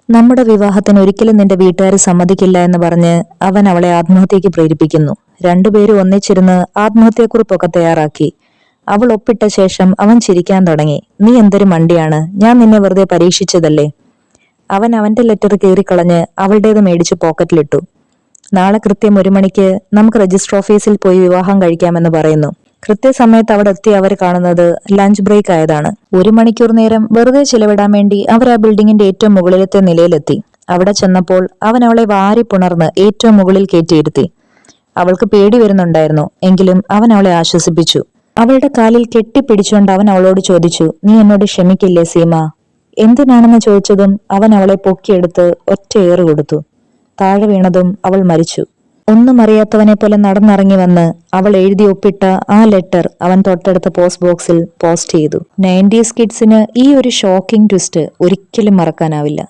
നമ്മുടെ വിവാഹത്തിന് ഒരിക്കലും നിന്റെ വീട്ടുകാർ സമ്മതിക്കില്ല എന്ന് പറഞ്ഞ് അവൻ അവളെ ആത്മഹത്യക്ക് പ്രേരിപ്പിക്കുന്നു. രണ്ടുപേരും ഒന്നിച്ചിരുന്ന് ആത്മഹത്യാക്കുറിപ്പൊക്കെ തയ്യാറാക്കി. അവൾ ഒപ്പിട്ട ശേഷം അവൻ ചിരിക്കാൻ തുടങ്ങി. നീ എന്തൊരു മണ്ടിയാണ്, ഞാൻ നിന്നെ വെറുതെ പരീക്ഷിച്ചതല്ലേ. അവൻ അവന്റെ ലെറ്റർ കീറിക്കളഞ്ഞ് അവളുടേത് മേടിച്ച് പോക്കറ്റിലിട്ടു. നാളെ കൃത്യം 1 മണിക്ക് നമുക്ക് രജിസ്റ്റർ ഓഫീസിൽ പോയി വിവാഹം കഴിക്കാമെന്ന് പറയുന്നു. കൃത്യസമയത്ത് അവിടെ എത്തി അവർ കാണുന്നത് ലഞ്ച് ബ്രേക്ക് ആയതാണ്. 1 മണിക്കൂർ നേരം വെറുതെ ചിലവിടാൻ വേണ്ടി അവർ ആ ബിൽഡിങ്ങിന്റെ ഏറ്റവും മുകളിലത്തെ നിലയിലെത്തി. അവിടെ ചെന്നപ്പോൾ അവൻ അവളെ വാരി പുണർന്ന് ഏറ്റവും മുകളിൽ കയറ്റിയിരുത്തി. അവൾക്ക് പേടി വരുന്നുണ്ടായിരുന്നു, എങ്കിലും അവൻ അവളെ ആശ്വസിപ്പിച്ചു. അവളുടെ കാലിൽ കെട്ടിപ്പിടിച്ചുകൊണ്ട് അവൻ അവളോട് ചോദിച്ചു, നീ എന്നോട് ക്ഷമിക്കില്ലേ സീമ? എന്തിനാണെന്ന് ചോദിച്ചതും അവൻ അവളെ പൊക്കിയെടുത്ത് ഒറ്റ ഏറ് കൊടുത്തു. താഴെ വീണതും അവൾ മരിച്ചു. ഒന്നും അറിയാത്തവനെ പോലെ നടന്നിറങ്ങി വന്ന് അവൾ എഴുതി ഒപ്പിട്ട ആ ലെറ്റർ അവൻ തൊട്ടടുത്ത പോസ്റ്റ് ബോക്സിൽ പോസ്റ്റ് ചെയ്തു. 90s കിഡ്സിന് ഈ ഒരു ഷോക്കിംഗ് ട്വിസ്റ്റ് ഒരിക്കലും മറക്കാനാവില്ല.